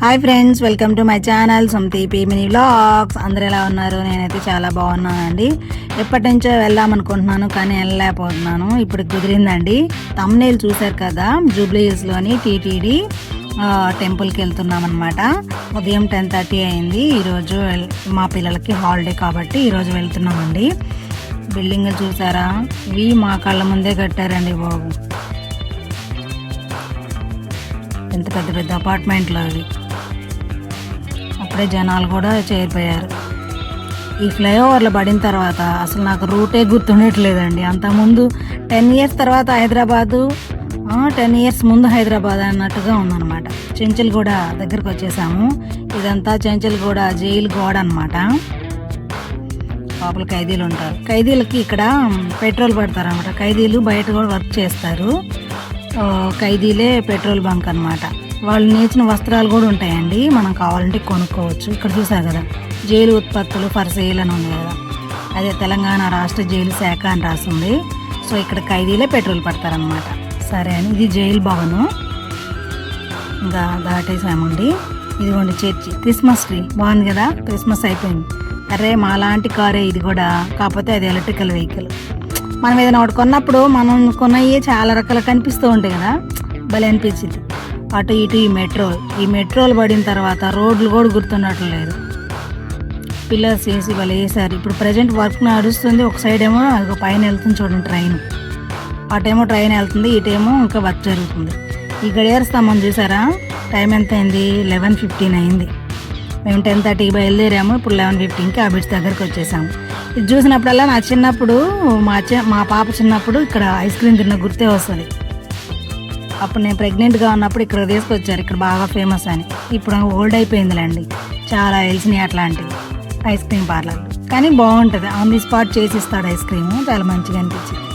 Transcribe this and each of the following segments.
Hi friends, welcome to my channel Sumathi mini vlogs. అందరు ఎలా ఉన్నారు? నేనైతే చాలా బాగున్నానండి. ఎప్పటి నుంచో వెళ్దాం అనుకుంటున్నాను కానీ వెళ్ళలేకపోతున్నాను. ఇప్పుడు కుదిరిందండి. థంబ్నెయిల్ చూశారు కదా, జూబ్లీ హిల్స్లోని టీటీడీ టెంపుల్కి వెళ్తున్నాం అనమాట. ఉదయం 10:30 అయింది. ఈరోజు మా పిల్లలకి హాలిడే కాబట్టి ఈరోజు వెళ్తున్నామండి. బిల్డింగ్లు చూసారా? ఇవి మా కళ్ళ ముందే కట్టారండి బాబు. ఎంత పెద్ద పెద్ద అపార్ట్మెంట్లు అవి. అప్పుడే జనాలు కూడా చేరిపోయారు. ఈ ఫ్లైఓవర్లు పడిన తర్వాత అసలు నాకు రూటే గుర్తుండట్లేదండి. అంతకుముందు 10 years తర్వాత హైదరాబాదు, 10 years ముందు హైదరాబాద్ అన్నట్టుగా ఉందన్నమాట. చెంచల్గూడ దగ్గరకు వచ్చేసాము. ఇదంతా చెంచల్గూడ జైలు గోడ అనమాట. లోపల ఖైదీలు ఉంటారు. ఖైదీలకి ఇక్కడ పెట్రోల్ పడతారనమాట. ఖైదీలు బయట కూడా వర్క్ చేస్తారు. ఖైదీలే పెట్రోల్ బంక్ అనమాట. వాళ్ళు నేర్చిన వస్త్రాలు కూడా ఉంటాయండి, మనం కావాలంటే కొనుక్కోవచ్చు. ఇక్కడ చూసారు కదా, జైలు ఉత్పత్తులు ఫర్ సేల్ అని ఉంది కదా, అదే తెలంగాణ రాష్ట్ర జైలు శాఖ అని రాస్తుంది. సో ఇక్కడ ఖైదీలే పెట్రోల్ పడతారనమాట. సరే అని ఇది జైలు భవను. ఇంకా దాటేసామండి. ఇదిగోండి చర్చి. క్రిస్మస్ ట్రీ బాగుంది కదా, క్రిస్మస్ అయిపోయింది. అరే మా లాంటి కారే ఇది కూడా, కాకపోతే అది ఎలక్ట్రికల్ వెహికల్. మనం ఏదైనా ఒకటి కొన్నప్పుడు మనం కొన్నవి చాలా రకాలు కనిపిస్తూ ఉంటాయి కదా, భలే అనిపించింది. అటు ఇటు ఈ మెట్రోలు పడిన తర్వాత రోడ్లు కూడా గుర్తున్నట్లు లేదు. పిల్లర్స్ వేసి భలే వేసారు. ఇప్పుడు ప్రజెంట్ వర్క్ నడుస్తుంది. ఒక సైడ్ ఏమో అది పైన వెళ్తుంది చూడండి ట్రైన్, అటేమో ట్రైన్ వెళ్తుంది, ఇటేమో ఇంకా వర్క్ జరుగుతుంది. ఈ గడియార స్తంభం చూసారా? టైం ఎంత అయింది? 11:15 అయింది. మేము 10:30కి బయలుదేరాము. ఇప్పుడు 11:15కి ఆ బిడ్స్ దగ్గరకు వచ్చేసాము. ఇది చూసినప్పుడల్లా నా చిన్నప్పుడు మా పాప చిన్నప్పుడు ఇక్కడ ఐస్ క్రీమ్ తిన్న గుర్తే వస్తుంది. అప్పుడు నేను ప్రెగ్నెంట్గా ఉన్నప్పుడు ఇక్కడ తీసుకొచ్చారు, ఇక్కడ బాగా ఫేమస్ అని. ఇప్పుడు ఓల్డ్ అయిపోయిందిలేండి, చాలా వెలిసినాయి అట్లాంటివి ఐస్ క్రీమ్ పార్లర్లు. కానీ బాగుంటుంది, ఆన్ ది స్పాట్ చేసి ఇస్తాడు ఐస్ క్రీము, చాలా మంచిగా అనిపించింది.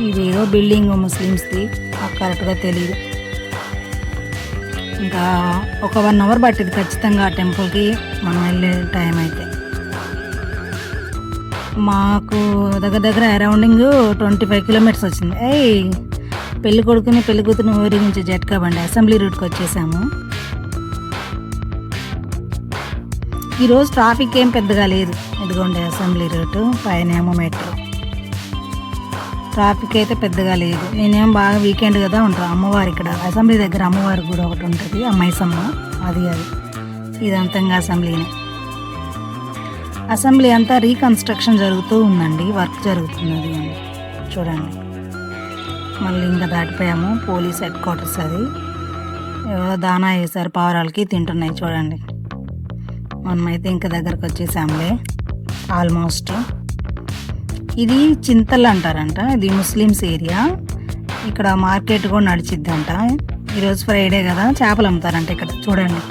ఇదేదో బిల్డింగ్ ముస్లిమ్స్ది, కరెక్ట్గా తెలియదు. ఇంకా ఒక 1 hour పట్టింది ఖచ్చితంగా ఆ టెంపుల్కి మనం వెళ్ళే టైం అయితే. మాకు దగ్గర అరౌండింగ్ 25 kilometers వచ్చింది. పెళ్లి కొడుకుని పెళ్లి కూతురుని ఊరేగించే జట్కా బండి అసెంబ్లీ రూట్కి వచ్చేసాము. ఈరోజు ట్రాఫిక్ ఏం పెద్దగా లేదు. ఇదిగోండి అసెంబ్లీ రూటు, పైన ఏమో మెట్రో. ట్రాఫిక్ అయితే పెద్దగా లేదు. నేనేం బాగా వీకెండ్ కదా ఉంటాను. అమ్మవారు ఇక్కడ అసెంబ్లీ దగ్గర అమ్మవారు కూడా ఒకటి ఉంటుంది, అమ్మైసమ్మ. అది ఇదంతా అసెంబ్లీనే. అసెంబ్లీ అంతా రీకన్స్ట్రక్షన్ జరుగుతూ ఉందండి, వర్క్ జరుగుతుంది. అది చూడండి. మళ్ళీ ఇంకా దాటిపోయాము. Police head quarters. అది ఎవరో దానా వేసారు పావురాలకి, తింటున్నాయి చూడండి. మనమైతే ఇంకా దగ్గరకు వచ్చేసాంలే ఆల్మోస్ట్. ఇది చింతల్ అంటారంట, ఇది ముస్లిమ్స్ ఏరియా. ఇక్కడ మార్కెట్ కూడా నడిచిద్దంట. ఈరోజు ఫ్రైడే కదా, చేపలు అమ్ముతారంట ఇక్కడ చూడండి.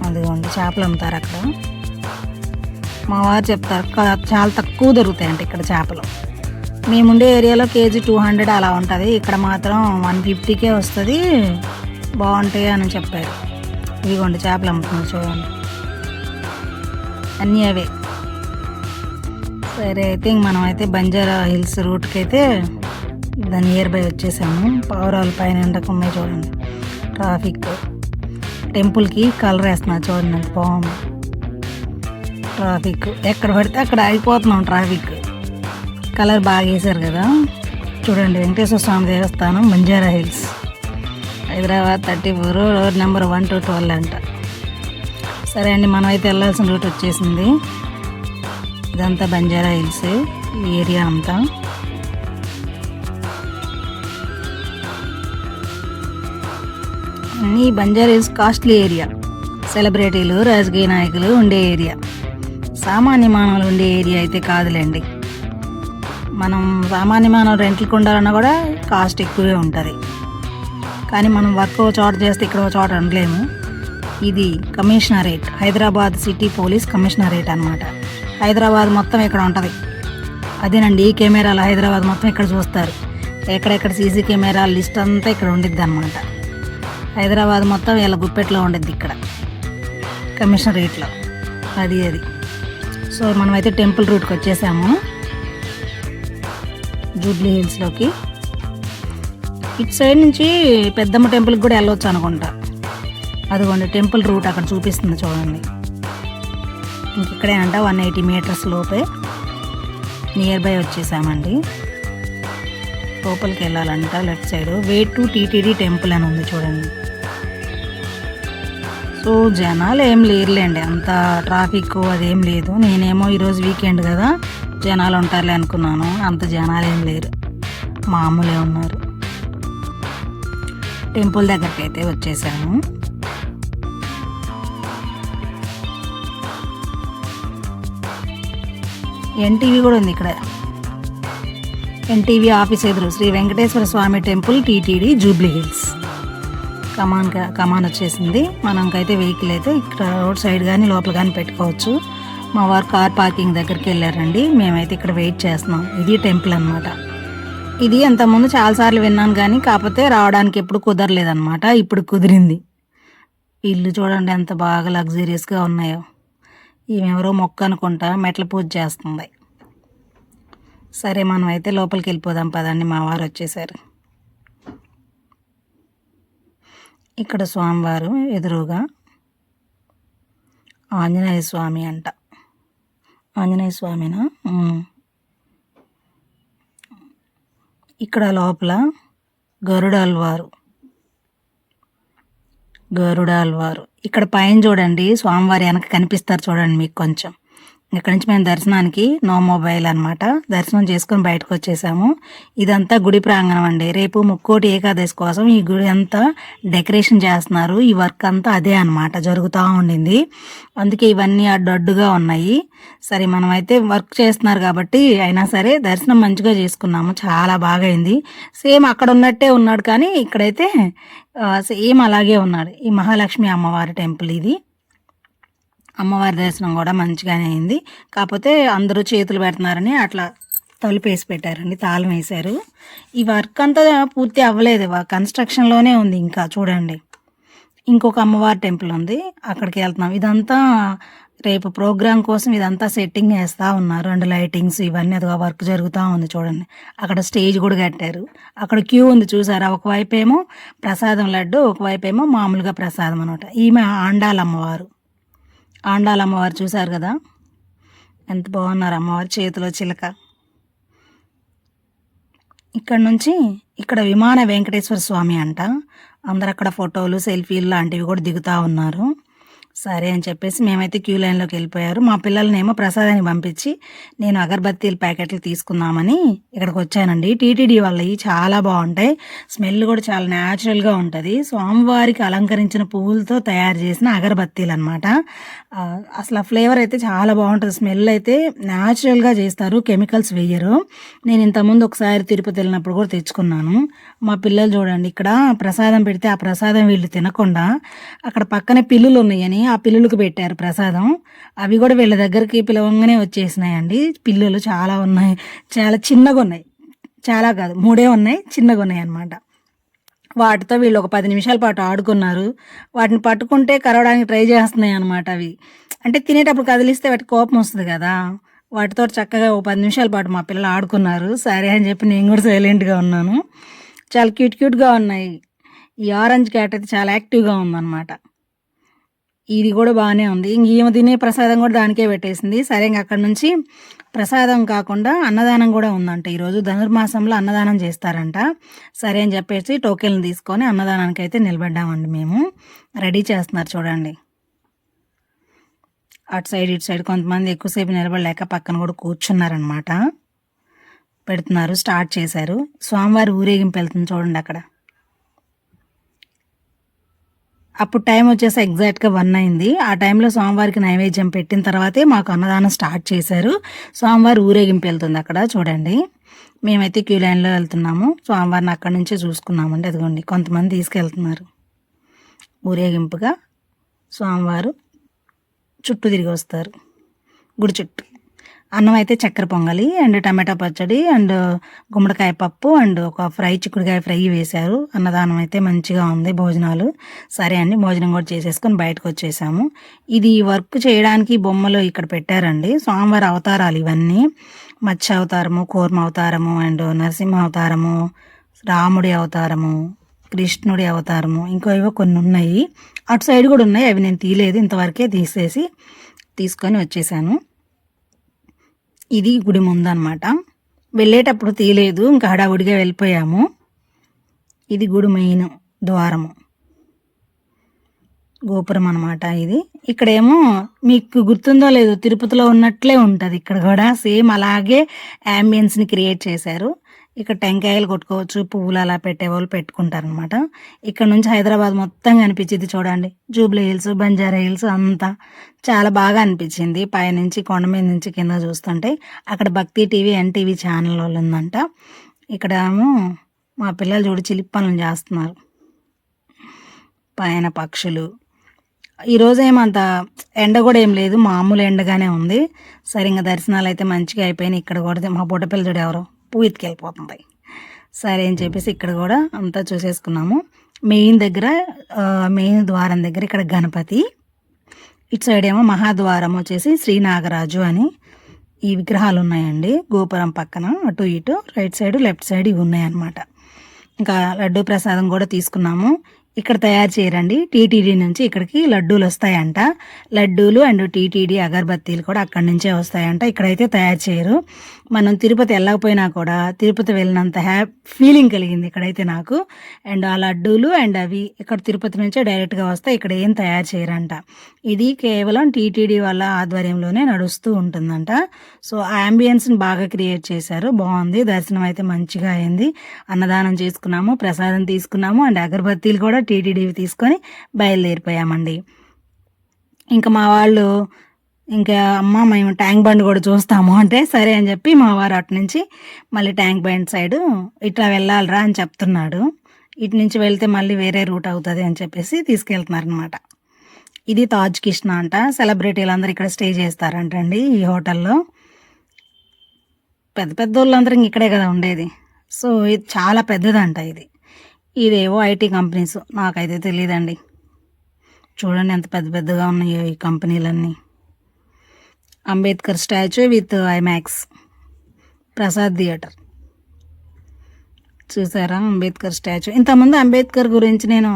అదిగోండి చేపలు అమ్ముతారు అక్కడ. మా వారు చెప్తారు చాలా తక్కువ దొరుకుతాయంట ఇక్కడ చేపలు. మేముండే ఏరియాలో కేజీ 200 అలా ఉంటుంది, ఇక్కడ మాత్రం 150కే వస్తుంది. బాగుంటాయి అని చెప్పారు. ఇదిగోండి చేపలు అమ్ముతున్నారు చూడండి, అన్నీ అవే. సరే అయితే మనం అయితే బంజారా హిల్స్ రూట్కి అయితే దాని నియర్ బై వచ్చేసాము. పావురాలు పైన ఎండకున్నాయి చూడండి. ట్రాఫిక్ టెంపుల్కి కలర్ వేస్తున్నారు చూడండి, అంత బాగుంది. ట్రాఫిక్ ఎక్కడ పడితే అక్కడ ఆగిపోతున్నాం. ట్రాఫిక్ కలర్ బాగా వేసారు కదా చూడండి. వెంకటేశ్వర స్వామి దేవస్థానం, Banjara hills, Hyderabad 34, road number 1 to 12 అంట. సరే అండి, మనం అయితే వెళ్ళాల్సిన రూట్ వచ్చేసింది. ఇదంతా బంజారా హిల్స్ ఈ ఏరియా అంతా. ఈ బంజారా హిల్స్ కాస్ట్లీ ఏరియా. సెలబ్రిటీలు, రాజకీయ నాయకులు ఉండే ఏరియా, సామాన్య మానవులు ఉండే ఏరియా అయితే కాదులేండి. మనం సామాన్య మానవులు రెంట్లకు ఉండాలన్నా కూడా కాస్ట్ ఎక్కువే ఉంటుంది. కానీ మనం వర్క్ చోట చేస్తే ఇక్కడ చోట ఉండలేము. ఇది commissionerate, Hyderabad city police commissionerate అనమాట. హైదరాబాద్ మొత్తం ఇక్కడ ఉంటుంది. అదేనండి, ఈ కెమెరాలు హైదరాబాద్ మొత్తం ఇక్కడ చూస్తారు. ఎక్కడెక్కడ సీసీ కెమెరాల లిస్ట్ అంతా ఇక్కడ ఉండిద్ది అనమాట. హైదరాబాద్ మొత్తం వీళ్ళ గుప్పెట్లో ఉండిద్ది ఇక్కడ కమిషనరేట్లో. అది సో మనమైతే టెంపుల్ రూట్కి వచ్చేసాము, జూబ్లీ హిల్స్లోకి. ఇటు సైడ్ నుంచి పెద్దమ్మ టెంపుల్కి కూడా వెళ్ళొచ్చు అనుకుంటా. అదిగోండి టెంపుల్ రూట్ అక్కడ చూపిస్తుంది చూడండి. ఇంక ఇక్కడే అంట 180 మీటర్స్ లోపే నియర్ బై వచ్చేసామండి. లోపలికి వెళ్ళాలంట left side way to TTD temple అని ఉంది చూడండి. సో జనాలు ఏం లేరులేండి, అంత ట్రాఫిక్ అదేం లేదు. నేనేమో ఈరోజు వీకెండ్ కదా జనాలు ఉంటారులే అనుకున్నాను. అంత జనాలు ఏం లేరు, మామూలే ఉన్నారు. టెంపుల్ దగ్గరికి అయితే వచ్చేసాము. ఎన్టీవీ కూడా ఉంది ఇక్కడ. ఎన్టీవీ ఆఫీస్ ఎదురు శ్రీ వెంకటేశ్వర స్వామి టెంపుల్ టీటీడీ జూబ్లీ హిల్స్. కమాన్ వచ్చేసింది. మనకైతే వెహికల్ అయితే ఇక్కడ రోడ్ సైడ్ కానీ లోపల కానీ పెట్టుకోవచ్చు. మా వారు కార్ పార్కింగ్ దగ్గరికి వెళ్ళారండి. మేమైతే ఇక్కడ వెయిట్ చేస్తున్నాం. ఇది టెంపుల్ అనమాట. ఇది అంతకుముందు చాలాసార్లు విన్నాను కానీ కాకపోతే రావడానికి ఎప్పుడు కుదరలేదన్నమాట. ఇప్పుడు కుదిరింది. ఇల్లు చూడండి ఎంత బాగా లగ్జరీస్గా ఉన్నాయో. ఈమెవరో మొక్క అనుకుంటా మెట్ల పూజ చేస్తుంది. సరే మనం అయితే లోపలికి వెళ్ళిపోదాం పదండి. మా వారు వచ్చేసారు. ఇక్కడ స్వామివారు ఎదురుగా ఆంజనేయ స్వామి అంట. ఆంజనేయ స్వామినా? ఇక్కడ లోపల గరుడాల్వారు. ఇక్కడ పైన చూడండి స్వామివారి వెనక కనిపిస్తారు చూడండి మీకు కొంచెం. ఇక్కడ నుంచి మేము దర్శనానికి నో మొబైల్ అనమాట దర్శనం చేసుకొని బయటకు వచ్చేసాము. ఇదంతా గుడి ప్రాంగణం అండి. రేపు ముక్కోటి ఏకాదశి కోసం ఈ గుడి అంతా డెకరేషన్ చేస్తున్నారు. ఈ వర్క్ అంతా అదే అనమాట జరుగుతూ ఉండింది. అందుకే ఇవన్నీ అడ్డుగా ఉన్నాయి. సరే మనమైతే వర్క్ చేస్తున్నారు కాబట్టి అయినా సరే దర్శనం మంచిగా చేసుకున్నాము. చాలా బాగా అయింది. సేమ్ అక్కడ ఉన్నట్టే ఉన్నాడు కానీ ఇక్కడైతే సేమ్ అలాగే ఉన్నాడు. ఈ మహాలక్ష్మి అమ్మవారి టెంపుల్ ఇది. అమ్మవారి దర్శనం కూడా మంచిగానే అయింది. కాకపోతే అందరూ చేతులు పెడుతున్నారని అట్లా తలుపేసి పెట్టారండి, తాళం వేశారు. ఈ వర్క్ అంతా పూర్తి అవ్వలేదు, కన్స్ట్రక్షన్లోనే ఉంది. ఇంకా చూడండి ఇంకొక అమ్మవారి టెంపుల్ ఉంది, అక్కడికి వెళ్తున్నాం. ఇదంతా రేపు ప్రోగ్రాం కోసం ఇదంతా సెట్టింగ్ వేస్తూ ఉన్నారు. అండ్ లైటింగ్స్ ఇవన్నీ అదిగా వర్క్ జరుగుతూ ఉంది చూడండి. అక్కడ స్టేజ్ కూడా కట్టారు. అక్కడ క్యూ ఉంది చూసారా. ఒకవైపు ఏమో ప్రసాదం లడ్డు, ఒకవైపు ఏమో మామూలుగా ప్రసాదం అనమాట. ఈమె ఆండాలమ్మవారు. ఆండాలమ్మవారు చూసారు కదా ఎంత బాగున్నారు. అమ్మవారి చేతిలో చిలక. ఇక్కడ నుంచి ఇక్కడ విమాన వెంకటేశ్వర స్వామి అంట. అందరు అక్కడ ఫోటోలు సెల్ఫీలు లాంటివి కూడా దిగుతూ ఉన్నారు. సరే అని చెప్పేసి మేమైతే క్యూ లైన్లోకి వెళ్ళిపోయారు. మా పిల్లల్నేమో ప్రసాదాన్ని పంపించి నేను అగరబత్తీల ప్యాకెట్లు తీసుకుందామని ఇక్కడికి వచ్చానండి. టీటీడీ వాళ్ళవి చాలా బాగుంటాయి. స్మెల్ కూడా చాలా న్యాచురల్గా ఉంటుంది. స్వామివారికి అలంకరించిన పువ్వులతో తయారు చేసిన అగరబత్తీలు అనమాట. అసలు ఆ ఫ్లేవర్ అయితే చాలా బాగుంటుంది. స్మెల్ అయితే న్యాచురల్గా చేస్తారు, కెమికల్స్ వేయరు. నేను ఇంతకుముందు ఒకసారి తిరుపతి వెళ్ళినప్పుడు కూడా తెచ్చుకున్నాను. మా పిల్లలు చూడండి ఇక్కడ ప్రసాదం పెడితే ఆ ప్రసాదం వీళ్ళు తినకుండా అక్కడ పక్కనే పిల్లులు ఉన్నాయని ఆ పిల్లులకు పెట్టారు ప్రసాదం. అవి కూడా వీళ్ళ దగ్గరికి పిలవంగానే వచ్చేసినాయండి. పిల్లులు చాలా ఉన్నాయి, చాలా చిన్నగా ఉన్నాయి. చాలా కాదు 3 ఉన్నాయి, చిన్నగా ఉన్నాయి అన్నమాట. వాటితో వీళ్ళు ఒక 10 నిమిషాల పాటు ఆడుకున్నారు. వాటిని పట్టుకుంటే కరవడానికి ట్రై చేస్తున్నాయి అనమాట. అవి అంటే తినేటప్పుడు కదిలిస్తే వాటికి కోపం వస్తుంది కదా. వాటితో చక్కగా ఒక 10 నిమిషాల పాటు మా పిల్లలు ఆడుకున్నారు. సరే అని చెప్పి నేను కూడా సైలెంట్గా ఉన్నాను. చాలా క్యూట్గా ఉన్నాయి. ఈ ఆరెంజ్ క్యాట్ అయితే చాలా యాక్టివ్గా ఉందన్నమాట. ఇది కూడా బాగానే ఉంది. ఇంక ఈమె తినే ప్రసాదం కూడా దానికే పెట్టేసింది. సరే ఇంక అక్కడ నుంచి ప్రసాదం కాకుండా అన్నదానం కూడా ఉందంట. ఈరోజు ధనుర్మాసంలో అన్నదానం చేస్తారంట. సరే అని చెప్పేసి టోకెన్లు తీసుకొని అన్నదానానికి అయితే నిలబడ్డామండి. మేము రెడీ చేస్తున్నారు చూడండి. అటు సైడ్ ఇటు సైడ్ కొంతమంది ఎక్కువసేపు నిలబడలేక పక్కన కూడా కూర్చున్నారనమాట. పెడుతున్నారు, స్టార్ట్ చేశారు. స్వామివారి ఊరేగింపు వెళ్తుంది చూడండి అక్కడ. అప్పుడు టైం వచ్చేసి ఎగ్జాక్ట్గా 1 అయింది. ఆ టైంలో స్వామివారికి నైవేద్యం పెట్టిన తర్వాతే మాకు అన్నదానం స్టార్ట్ చేశారు. స్వామివారి ఊరేగింపు వెళ్తుంది అక్కడ చూడండి. మేమైతే క్యూ లైన్లో వెళ్తున్నాము. స్వామివారిని అక్కడి నుంచే చూసుకున్నామండి. అదిగోండి కొంతమంది తీసుకెళ్తున్నారు ఊరేగింపుగా. స్వామివారు చుట్టూ తిరిగి వస్తారు గుడి చుట్టూ. అన్నం అయితే చక్కెర పొంగలి అండ్ టమాటా పచ్చడి అండ్ గుమ్మడికాయ పప్పు అండ్ ఒక చిక్కుడుకాయ ఫ్రై వేశారు. అన్నదానం అయితే మంచిగా ఉంది భోజనాలు. సరే అండి భోజనం కూడా చేసేసుకొని బయటకు వచ్చేసాము. ఇది వర్క్ చేయడానికి బొమ్మలు ఇక్కడ పెట్టారండి. స్వామివారి అవతారాలు ఇవన్నీ. మత్స్య అవతారము, కూర్మ అవతారము అండ్ నరసింహ అవతారము, రాముడి అవతారము, కృష్ణుడి అవతారము, ఇంకో ఏవో కొన్ని ఉన్నాయి. అటు సైడ్ కూడా ఉన్నాయి, అవి నేను తీయలేదు, ఇంతవరకే తీసుకొని వచ్చేసాను. ఇది గుడి ముందనమాట. వెళ్ళేటప్పుడు తీయలేదు, ఇంకా హడావుడిగా వెళ్ళిపోయాము. ఇది గుడి మెయిన్ ద్వారము, గోపురం అనమాట ఇది. ఇక్కడేమో మీకు గుర్తుందో లేదో తిరుపతిలో ఉన్నట్లే ఉంటుంది, ఇక్కడ కూడా సేమ్ అలాగే యాంబియన్స్ని క్రియేట్ చేశారు. ఇక్కడ టెంకాయలు కొట్టుకోవచ్చు, పువ్వులు అలా పెట్టేవాళ్ళు పెట్టుకుంటారు అనమాట. ఇక్కడ నుంచి హైదరాబాద్ మొత్తం కనిపించింది చూడండి, జూబ్లీ హిల్స్, బంజారా హిల్స్ అంతా చాలా బాగా అనిపించింది. పైనుంచి కొండ మీద నుంచి కింద చూస్తుంటే అక్కడ భక్తి టీవీ, ఎన్టీవీ ఛానల్ వాళ్ళు ఉందంట. ఇక్కడ ఏమో మా పిల్లలు చూడు చిలిపి పనులు చేస్తున్నారు, పైన పక్షులు. ఈరోజు ఏమంత ఎండ కూడా ఏం లేదు, మామూలు ఎండగానే ఉంది. సరే ఇంకా దర్శనాలు అయితే మంచిగా అయిపోయినాయి. ఇక్కడ కూడా మా బుడ్డపిల్ల చూడు ఎవరో పువ్వు ఎత్తుకెళ్ళిపోతుంది. సరే అని చెప్పేసి ఇక్కడ కూడా అంతా చూసేసుకున్నాము. మెయిన్ ద్వారం దగ్గర ఇక్కడ గణపతి, ఇటు సైడ్ ఏమో మహాద్వారం వచ్చేసి శ్రీ నాగరాజు అని ఈ విగ్రహాలు ఉన్నాయండి. గోపురం పక్కన అటు ఇటు రైట్ సైడ్ లెఫ్ట్ సైడ్ ఇవి ఉన్నాయన్నమాట. ఇంకా లడ్డూ ప్రసాదం కూడా తీసుకున్నాము. ఇక్కడ తయారు చేయరండి, టీటీడీ నుంచి ఇక్కడికి లడ్డూలు వస్తాయంట. లడ్డూలు అండ్ టీటీడీ అగరబత్తీలు కూడా అక్కడి నుంచే వస్తాయంట, ఇక్కడైతే తయారు చేయరు. మనం తిరుపతి వెళ్ళకపోయినా కూడా తిరుపతి వెళ్ళినంత ఫీలింగ్ కలిగింది ఇక్కడైతే నాకు. అండ్ ఆ లడ్డూలు అండ్ అవి ఇక్కడ తిరుపతి నుంచే డైరెక్ట్గా వస్తాయి, ఇక్కడ ఏం తయారు చేయరంట. ఇది కేవలం టీటీడీ వాళ్ళ ఆధ్వర్యంలోనే నడుస్తూ ఉంటుందంట. సో ఆ అంబియన్స్ని బాగా క్రియేట్ చేశారు, బాగుంది. దర్శనం అయితే మంచిగా అయింది. అన్నదానం చేసుకున్నాము, ప్రసాదం తీసుకున్నాము, అండ్ అగరబత్తీలు కూడా టీటీడీవి తీసుకొని బయలుదేరిపోయామండి. ఇంకా మా వాళ్ళు ఇంకా అమ్మ మేము ట్యాంక్ బండ్ కూడా చూస్తాము అంటే సరే అని చెప్పి మా వారు అటు నుంచి మళ్ళీ ట్యాంక్ బండ్ సైడు ఇట్లా వెళ్ళాలిరా అని చెప్తున్నాడు. ఇటు నుంచి వెళ్తే మళ్ళీ వేరే రూట్ అవుతుంది అని చెప్పేసి తీసుకెళ్తున్నారు అనమాట. ఇది తాజ్ కృష్ణ అంట, సెలబ్రిటీలు అందరూ ఇక్కడ స్టే చేస్తారంటండి ఈ హోటల్లో. పెద్ద పెద్ద వాళ్ళందరూ ఇక్కడే కదా ఉండేది. సో ఇది చాలా పెద్దదంట. ఇదేవో ఐటీ కంపెనీస్, నాకైతే తెలియదండి. చూడండి ఎంత పెద్ద పెద్దగా ఉన్నాయో ఈ కంపెనీలన్నీ. Ambedkar statue with IMAX, Prasad theatre చూసారా, అంబేద్కర్ స్టాచ్యూ. ఇంతకుముందు అంబేద్కర్ గురించి నేను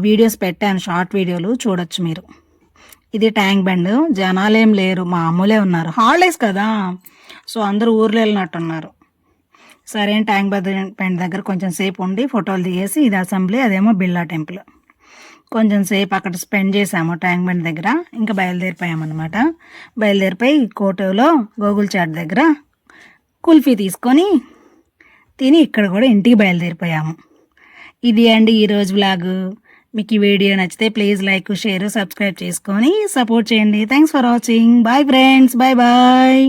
వీడియోస్ పెట్టాను, షార్ట్ వీడియోలు చూడొచ్చు మీరు. ఇది ట్యాంక్ బండ్, జనాలేం లేరు, మామూలే ఉన్నారు, హాలిడేస్ కదా, సో అందరూ ఊర్లో వెళ్ళినట్టున్నారు. సరే ట్యాంక్ బండ్ దగ్గర కొంచెం సేపు ఉండి ఫోటోలు దిగేసి, ఇది అసెంబ్లీ, అదేమో బిర్లా టెంపుల్, కొంచెం సేపు అక్కడ స్పెండ్ చేసాము ట్యాంక్ బండ్ దగ్గర. ఇంకా బయలుదేరిపోయామన్నమాట. బయలుదేరిపోయి కోటలో గోగుల్ చాట్ దగ్గర కుల్ఫీ తీసుకొని తిని ఇక్కడ కూడా ఇంటికి బయలుదేరిపోయాము. ఇది అండి ఈరోజు వ్లాగ్. మీకు ఈ వీడియో నచ్చితే ప్లీజ్ లైక్, షేర్, సబ్స్క్రైబ్ చేసుకొని సపోర్ట్ చేయండి. Thanks for watching. Bye friends, bye bye.